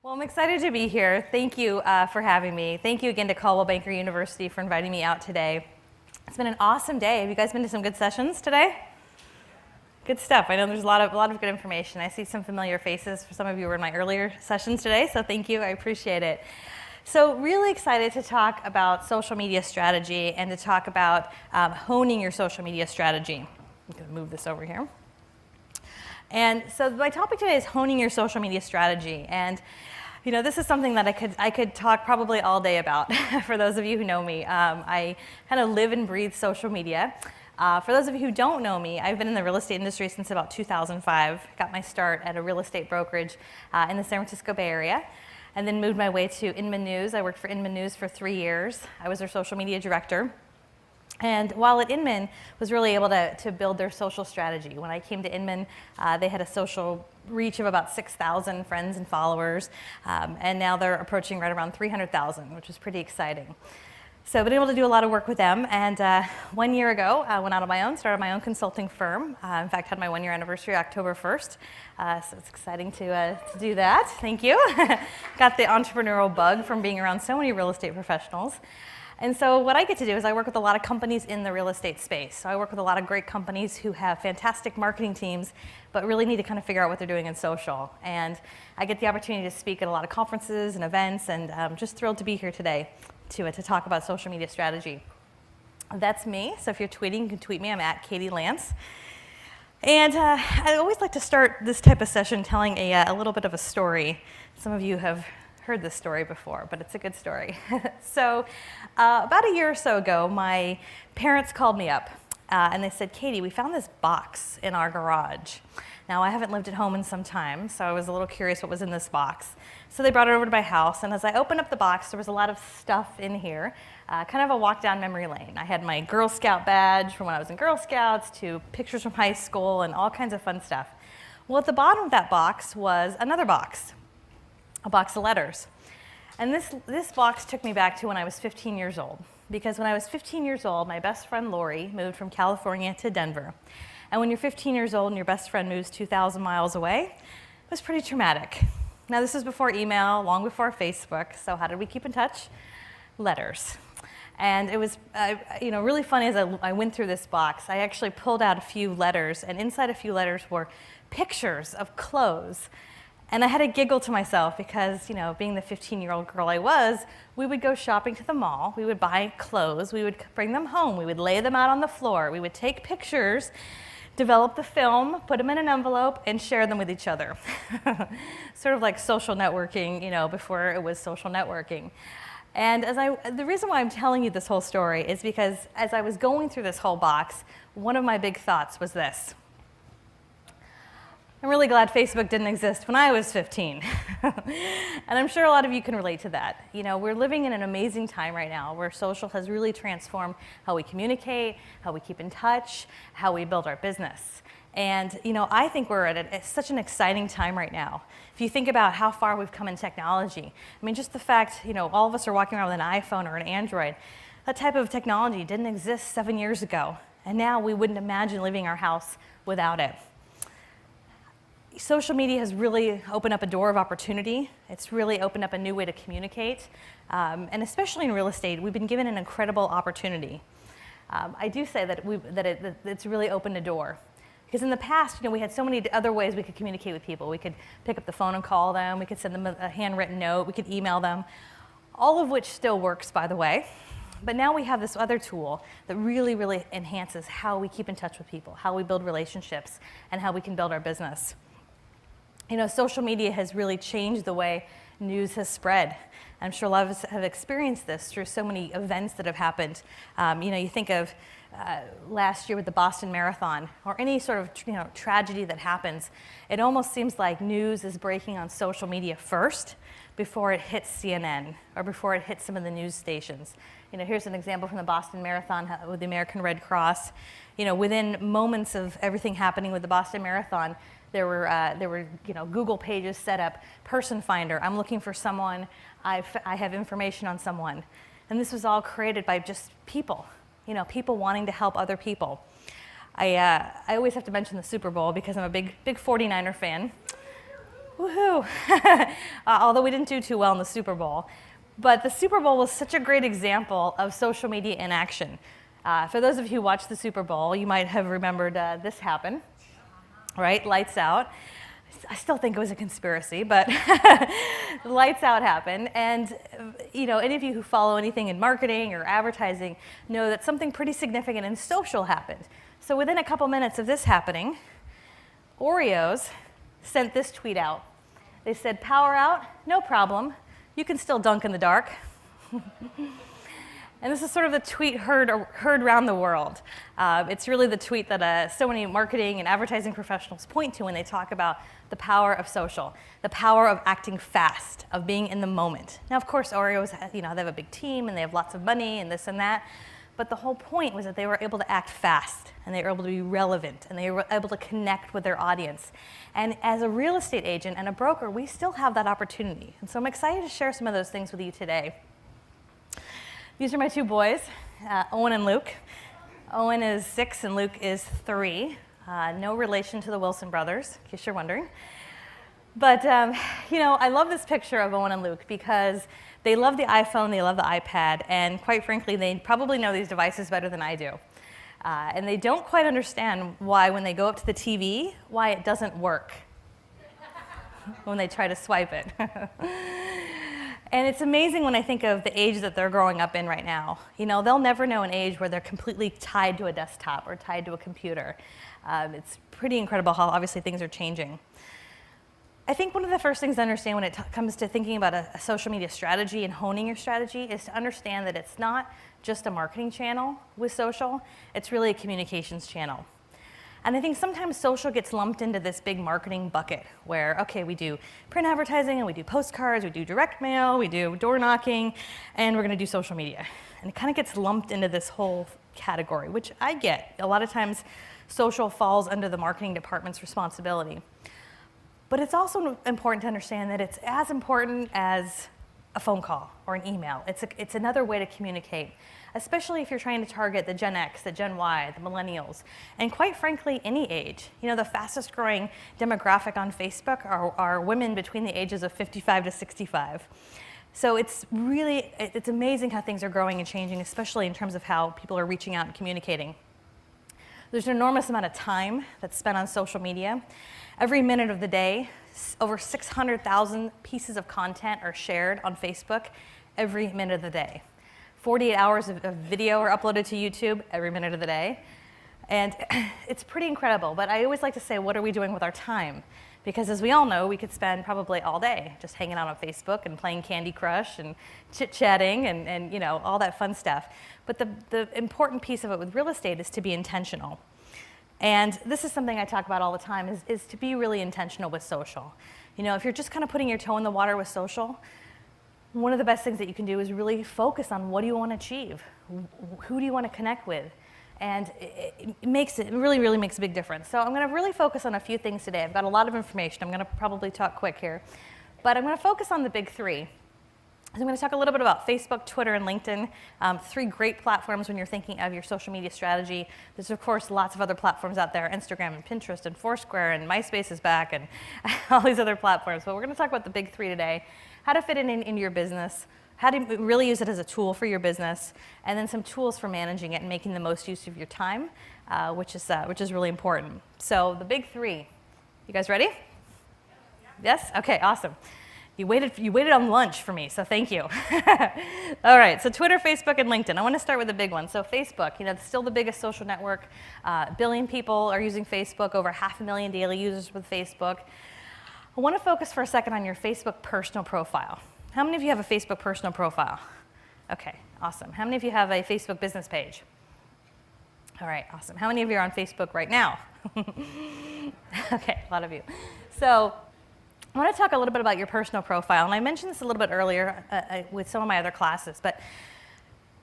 Well, I'm excited to be here. Thank you for having me. Thank you again to Coldwell Banker University for inviting me out today. It's been an awesome day. Have you guys been to some good sessions today? Good stuff. I know there's a lot of good information. I see some familiar faces for some of you who were in my earlier sessions today, so thank you. I appreciate it. So really excited to talk about social media strategy and to talk about honing your social media strategy. I'm going to move this over here. And so my topic today is honing your social media strategy. And this is something that I could talk probably all day about. For those of you who know me, I kind of live and breathe social media. For those of you who don't know me, I've been in the real estate industry since about 2005. Got my start at a real estate brokerage in the San Francisco Bay Area, and then moved my way to Inman News. I worked for Inman News for 3 years. I was their social media director. And while at Inman, was really able to build their social strategy. When I came to Inman, they had a social reach of about 6,000 friends and followers, and now they're approaching right around 300,000, which is pretty exciting. So I've been able to do a lot of work with them, and 1 year ago, I went out on my own, started my own consulting firm. In fact, had my 1 year anniversary October 1st, so it's exciting to do that. Thank you. Got the entrepreneurial bug from being around so many real estate professionals. And so what I get to do is I work with a lot of companies in the real estate space. So I work with a lot of great companies who have fantastic marketing teams, but really need to kind of figure out what they're doing in social. And I get the opportunity to speak at a lot of conferences and events, and I'm just thrilled to be here today to talk about social media strategy. That's me. So if you're tweeting, you can tweet me. I'm at Katie Lance. And I always like to start this type of session telling a little bit of a story. Some of you have heard this story before, but it's a good story. So about a year or so ago, my parents called me up and they said, Katie, we found this box in our garage. Now, I haven't lived at home in some time, so I was a little curious what was in this box. So they brought it over to my house, and as I opened up the box, there was a lot of stuff in here, kind of a walk down memory lane. I had my Girl Scout badge from when I was in Girl Scouts to pictures from high school and all kinds of fun stuff. Well, at the bottom of that box was another box. A box of letters. And this box took me back to when I was 15 years old. Because when I was 15 years old, my best friend Lori moved from California to Denver. And when you're 15 years old and your best friend moves 2,000 miles away, it was pretty traumatic. Now this was before email, long before Facebook, so how did we keep in touch? Letters. And it was really funny as I went through this box. I actually pulled out a few letters, and inside a few letters were pictures of clothes. And I had to giggle to myself because, being the 15-year-old girl I was, we would go shopping to the mall, we would buy clothes, we would bring them home, we would lay them out on the floor, we would take pictures, develop the film, put them in an envelope, and share them with each other. Sort of like social networking, before it was social networking. And the reason why I'm telling you this whole story is because as I was going through this whole box, one of my big thoughts was this. I'm really glad Facebook didn't exist when I was 15. And I'm sure a lot of you can relate to that. We're living in an amazing time right now where social has really transformed how we communicate, how we keep in touch, how we build our business. And I think we're at such an exciting time right now. If you think about how far we've come in technology, just the fact, all of us are walking around with an iPhone or an Android. That type of technology didn't exist 7 years ago. And now we wouldn't imagine leaving our house without it. Social media has really opened up a door of opportunity. It's really opened up a new way to communicate. And especially in real estate, we've been given an incredible opportunity. I do say that it's really opened a door. Because in the past, we had so many other ways we could communicate with people. We could pick up the phone and call them. We could send them a handwritten note. We could email them. All of which still works, by the way. But now we have this other tool that really, really enhances how we keep in touch with people, how we build relationships, and how we can build our business. Social media has really changed the way news has spread. I'm sure a lot of us have experienced this through so many events that have happened. You think of last year with the Boston Marathon, or any sort of tragedy that happens. It almost seems like news is breaking on social media first before it hits CNN or before it hits some of the news stations. Here's an example from the Boston Marathon with the American Red Cross. Within moments of everything happening with the Boston Marathon, there were Google pages set up, person finder, I'm looking for someone, I have information on someone. And this was all created by just people, people wanting to help other people. I always have to mention the Super Bowl because I'm a big 49er fan. Woohoo! Although we didn't do too well in the Super Bowl. But the Super Bowl was such a great example of social media in action. For those of you who watched the Super Bowl, you might have remembered this happen, right? Lights out. I still think it was a conspiracy, but lights out happened. And any of you who follow anything in marketing or advertising know that something pretty significant in social happened. So within a couple minutes of this happening, Oreos sent this tweet out. They said, "Power out, no problem. You can still dunk in the dark." And this is sort of the tweet heard around the world. It's really the tweet that so many marketing and advertising professionals point to when they talk about the power of social, the power of acting fast, of being in the moment. Now, of course, Oreos, they have a big team and they have lots of money and this and that. But the whole point was that they were able to act fast and they were able to be relevant and they were able to connect with their audience. And as a real estate agent and a broker, we still have that opportunity. And so I'm excited to share some of those things with you today. These are my two boys, Owen and Luke. Owen is 6 and Luke is 3. No relation to the Wilson brothers, in case you're wondering. But, I love this picture of Owen and Luke because they love the iPhone, they love the iPad, and quite frankly, they probably know these devices better than I do. And they don't quite understand why, when they go up to the TV, why it doesn't work when they try to swipe it. And it's amazing when I think of the age that they're growing up in right now. They'll never know an age where they're completely tied to a desktop or tied to a computer. It's pretty incredible how obviously things are changing. I think one of the first things to understand when it comes to thinking about a social media strategy and honing your strategy is to understand that it's not just a marketing channel with social, it's really a communications channel. And I think sometimes social gets lumped into this big marketing bucket where, okay, we do print advertising and we do postcards, we do direct mail, we do door knocking, and we're gonna do social media. And it kind of gets lumped into this whole category, which I get. A lot of times social falls under the marketing department's responsibility. But it's also important to understand that it's as important as a phone call or an email. It's another way to communicate, especially if you're trying to target the Gen X, the Gen Y, the millennials, and quite frankly, any age. The fastest growing demographic on Facebook are women between the ages of 55 to 65. So it's amazing how things are growing and changing, especially in terms of how people are reaching out and communicating. There's an enormous amount of time that's spent on social media. Every minute of the day, over 600,000 pieces of content are shared on Facebook every minute of the day. 48 hours of video are uploaded to YouTube every minute of the day. And it's pretty incredible, but I always like to say, what are we doing with our time? Because as we all know, we could spend probably all day just hanging out on Facebook and playing Candy Crush and chit-chatting and all that fun stuff. But the important piece of it with real estate is to be intentional. And this is something I talk about all the time, is to be really intentional with social. If you're just kind of putting your toe in the water with social, one of the best things that you can do is really focus on what do you want to achieve? Who do you want to connect with? And it really, really makes a big difference. So I'm going to really focus on a few things today. I've got a lot of information. I'm going to probably talk quick here. But I'm going to focus on the big three. So I'm going to talk a little bit about Facebook, Twitter, and LinkedIn, 3 great platforms when you're thinking of your social media strategy. There's, of course, lots of other platforms out there, Instagram and Pinterest and Foursquare and MySpace is back and all these other platforms. But we're going to talk about the big 3 today, how to fit it in your business, how to really use it as a tool for your business, and then some tools for managing it and making the most use of your time, which is really important. So the big 3. You guys ready? Yes? Okay, awesome. You waited on lunch for me, so thank you. All right, so Twitter, Facebook, and LinkedIn. I want to start with the big one. So Facebook, it's still the biggest social network. 1 billion people are using Facebook, over 500,000 daily users with Facebook. I want to focus for a second on your Facebook personal profile. How many of you have a Facebook personal profile? Okay, awesome. How many of you have a Facebook business page? All right, awesome. How many of you are on Facebook right now? Okay, a lot of you. So I want to talk a little bit about your personal profile, and I mentioned this a little bit earlier with some of my other classes, but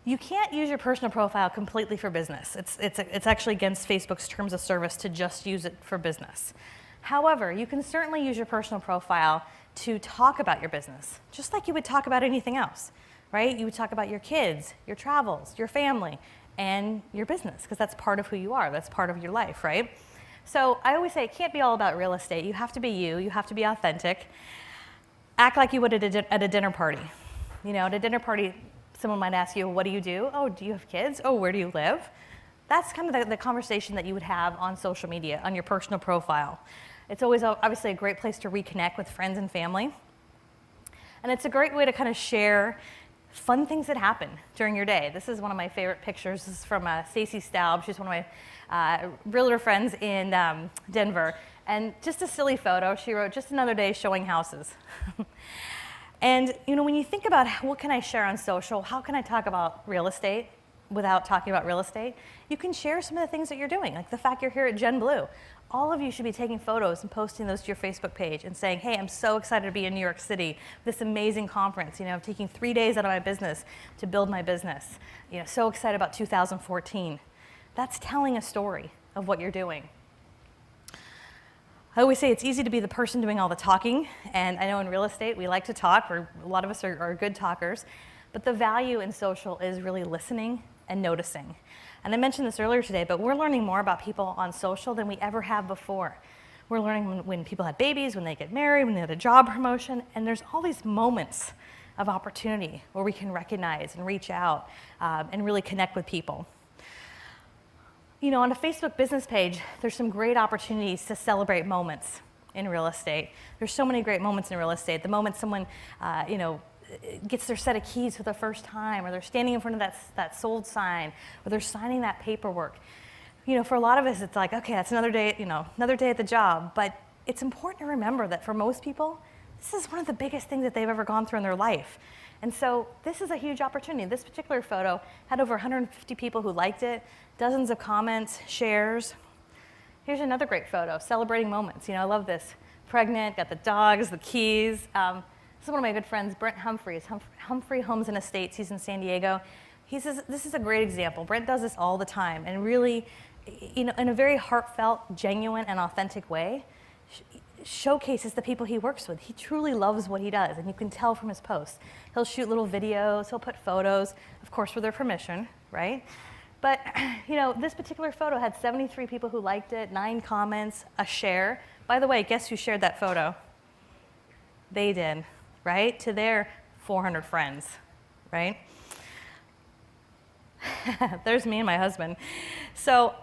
you can't use your personal profile completely for business. It's actually against Facebook's terms of service to just use it for business. However, you can certainly use your personal profile to talk about your business, just like you would talk about anything else, right? You would talk about your kids, your travels, your family, and your business, because that's part of who you are. That's part of your life, right? So I always say it can't be all about real estate. You have to be you. You have to be authentic. Act like you would at a dinner party. You know, at a dinner party, someone might ask you, what do you do? Oh, do you have kids? Oh, where do you live? That's kind of the conversation that you would have on social media, on your personal profile. It's always obviously a great place to reconnect with friends and family. And it's a great way to kind of share fun things that happen during your day. This is one of my favorite pictures. This is from Stacy Staub. She's one of my realtor friends in Denver. And just a silly photo. She wrote, just another day showing houses. And you know, when you think about what can I share on social, how can I talk about real estate without talking about real estate, you can share some of the things that you're doing, like the fact you're here at Gen Blue. All of you should be taking photos and posting those to your Facebook page and saying, hey, I'm so excited to be in New York City, this amazing conference. You know, I'm taking 3 days out of my business to build my business. You know, so excited about 2014. That's telling a story of what you're doing. I always say it's easy to be the person doing all the talking, and I know in real estate we like to talk, or a lot of us are good talkers, but the value in social is really listening and noticing. And I mentioned this earlier today, but we're learning more about people on social than we ever have before. We're learning when people have babies, when they get married, when they have a job promotion, and there's all these moments of opportunity where we can recognize and reach out and really connect with people. You know, on a Facebook business page, there's some great opportunities to celebrate moments in real estate. There's so many great moments in real estate. The moment someone, you know, gets their set of keys for the first time, or they're standing in front of that sold sign, or they're signing that paperwork. You know, for a lot of us, it's like, okay, that's another day, you know, another day at the job. But it's important to remember that for most people, this is one of the biggest things that they've ever gone through in their life. And so this is a huge opportunity. This particular photo had over 150 people who liked it, dozens of comments, shares. Here's another great photo, celebrating moments. You know, I love this. Pregnant, got the dogs, the keys. This is one of my good friends, Brent Humphreys, Humphrey Homes and Estates. He's in San Diego. He says, this is a great example. Brent does this all the time, and really, you know, in a very heartfelt, genuine, and authentic way, showcases the people he works with. He truly loves what he does, and you can tell from his posts. He'll shoot little videos, he'll put photos, of course with their permission, right? But, you know, this particular photo had 73 people who liked it, 9 comments, a share. By the way, guess who shared that photo? They did, right? To their 400 friends, right? There's me and my husband. So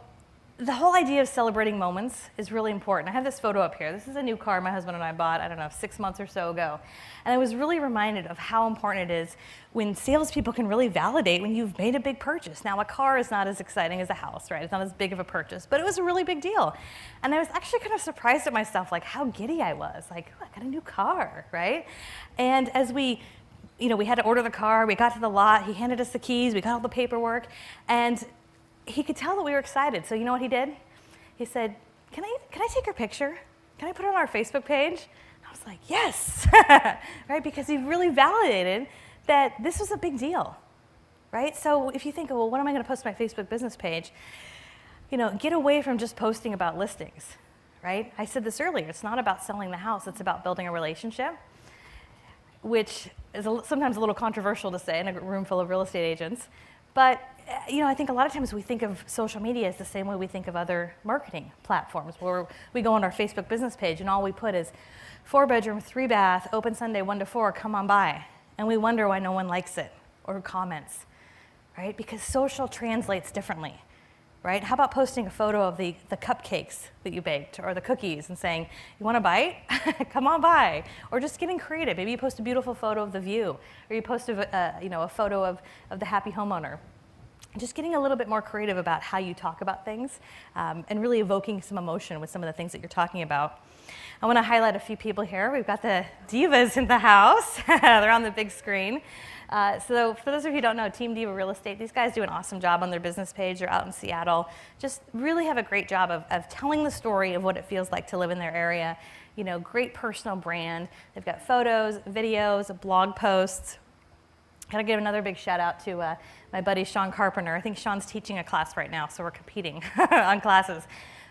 the whole idea of celebrating moments is really important. I have this photo up here. This is a new car my husband and I bought, I don't know, 6 months or so ago. And I was really reminded of how important it is when salespeople can really validate when you've made a big purchase. Now, a car is not as exciting as a house, right? It's not as big of a purchase, but it was a really big deal. And I was actually kind of surprised at myself, like how giddy I was. Like, oh, I got a new car, right? And as we had to order the car, we got to the lot, he handed us the keys, we got all the paperwork, and he could tell that we were excited. So you know what he did? He said, can I take your picture? Can I put it on our Facebook page? I was like, yes, right? Because he really validated that this was a big deal, right? So if you think, well, what am I going to post on my Facebook business page? You know, get away from just posting about listings, right? I said this earlier, it's not about selling the house, it's about building a relationship, which is sometimes a little controversial to say in a room full of real estate agents. But you know, I think a lot of times we think of social media as the same way we think of other marketing platforms, where we go on our Facebook business page and all we put is 4-bedroom, 3-bath, open Sunday 1 to 4, come on by. And we wonder why no one likes it or comments, right? Because social translates differently, right? How about posting a photo of the cupcakes that you baked or the cookies and saying, you want a bite? Come on by. Or just getting creative. Maybe you post a beautiful photo of the view, or you post a photo of the happy homeowner. Just getting a little bit more creative about how you talk about things and really evoking some emotion with some of the things that you're talking about. I want to highlight a few people here. We've got the divas in the house. They're on the big screen. So for those of you who don't know, Team Diva Real Estate, these guys do an awesome job on their business page. They're out in Seattle. Just really have a great job of telling the story of what it feels like to live in their area. You know, great personal brand. They've got photos, videos, blog posts. Gotta give another big shout out to my buddy Sean Carpenter. I think Sean's teaching a class right now, so we're competing on classes.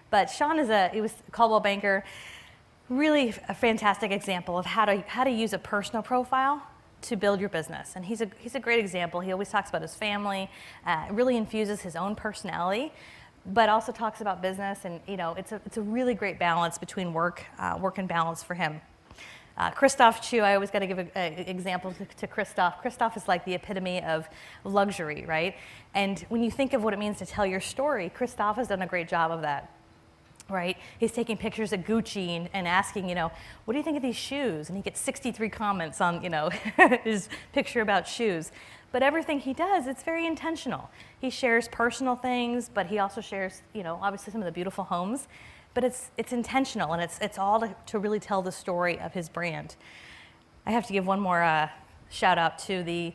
But Sean he was a Coldwell banker. Really a fantastic example of how to use a personal profile to build your business. And he's a great example. He always talks about his family, really infuses his own personality. but also talks about business, and it's a really great balance between work and balance for him. Christoph Chu, I always got to give an example to Christoph. Christoph is like the epitome of luxury, right? And when you think of what it means to tell your story, Christoph has done a great job of that, right? He's taking pictures at Gucci and asking, what do you think of these shoes? And he gets 63 comments on, his picture about shoes. But everything he does, it's very intentional. He shares personal things, but he also shares, obviously some of the beautiful homes. But it's intentional, and it's all to really tell the story of his brand. I have to give one more shout out to the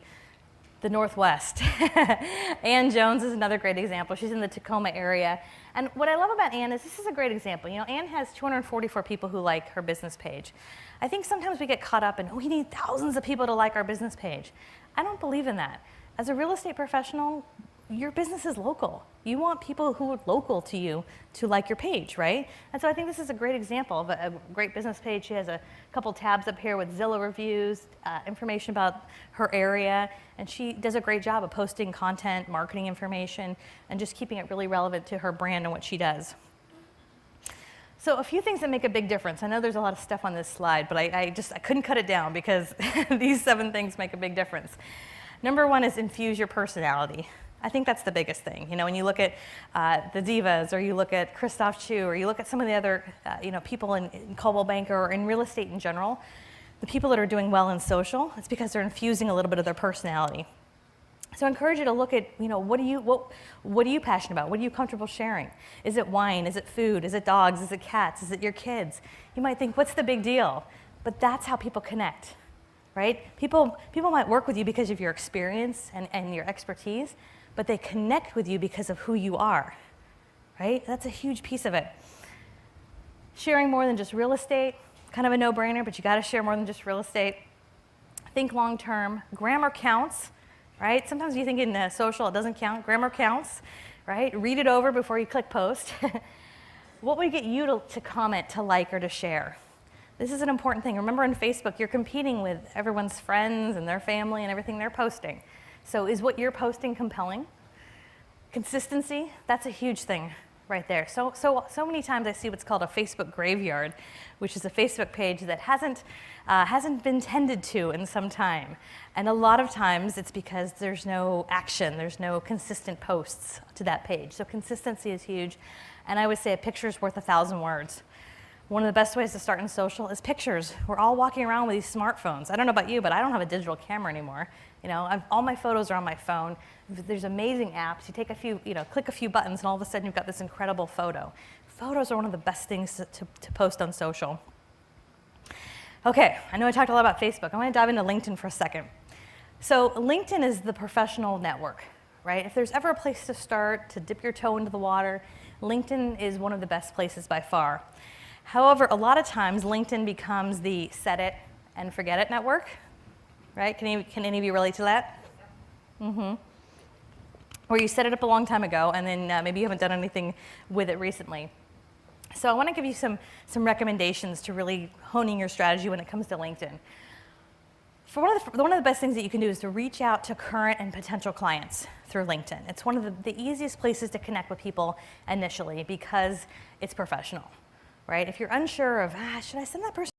Northwest. Ann Jones is another great example. She's in the Tacoma area. And what I love about Ann is this is a great example. Ann has 244 people who like her business page. I think sometimes we get caught up in, we need thousands of people to like our business page. I don't believe in that. As a real estate professional, your business is local. You want people who are local to you to like your page, right? And so I think this is a great example of a great business page. She has a couple tabs up here with Zillow reviews, information about her area, and she does a great job of posting content, marketing information, and just keeping it really relevant to her brand and what she does. So a few things that make a big difference. I know there's a lot of stuff on this slide, but I couldn't cut it down because these 7 things make a big difference. Number 1 is infuse your personality. I think that's the biggest thing. When you look at the divas, or you look at Christoph Chu, or you look at some of the other people in Coldwell Banker or in real estate in general, the people that are doing well in social, it's because they're infusing a little bit of their personality. So I encourage you to look at, what are you passionate about? What are you comfortable sharing? Is it wine? Is it food? Is it dogs? Is it cats? Is it your kids? You might think, what's the big deal? But that's how people connect, right? People might work with you because of your experience and your expertise, but they connect with you because of who you are, right? That's a huge piece of it. Sharing more than just real estate, kind of a no-brainer, but you got to share more than just real estate. Think long-term. Grammar counts, right? Sometimes you think in social it doesn't count. Grammar counts, right? Read it over before you click post. What would get you to comment, to like, or to share? This is an important thing. Remember, on Facebook, you're competing with everyone's friends and their family and everything they're posting. So is what you're posting compelling? Consistency, that's a huge thing right there. So many times I see what's called a Facebook graveyard, which is a Facebook page that hasn't been tended to in some time. And a lot of times it's because there's no action, there's no consistent posts to that page. So consistency is huge. And I would say a picture's worth 1,000 words. One of the best ways to start in social is pictures. We're all walking around with these smartphones. I don't know about you, but I don't have a digital camera anymore. All my photos are on my phone. There's amazing apps. You take a few, click a few buttons, and all of a sudden you've got this incredible photo. Photos are one of the best things to post on social. Okay, I know I talked a lot about Facebook. I want to dive into LinkedIn for a second. So LinkedIn is the professional network, right? If there's ever a place to start, to dip your toe into the water, LinkedIn is one of the best places by far. However, a lot of times LinkedIn becomes the set it and forget it network, right? Can any of you relate to that? Mm-hmm. Where you set it up a long time ago and then maybe you haven't done anything with it recently. So I want to give you some recommendations to really honing your strategy when it comes to LinkedIn. For one of the best things that you can do is to reach out to current and potential clients through LinkedIn. It's one of the easiest places to connect with people initially because it's professional, right? If you're unsure of, should I send that person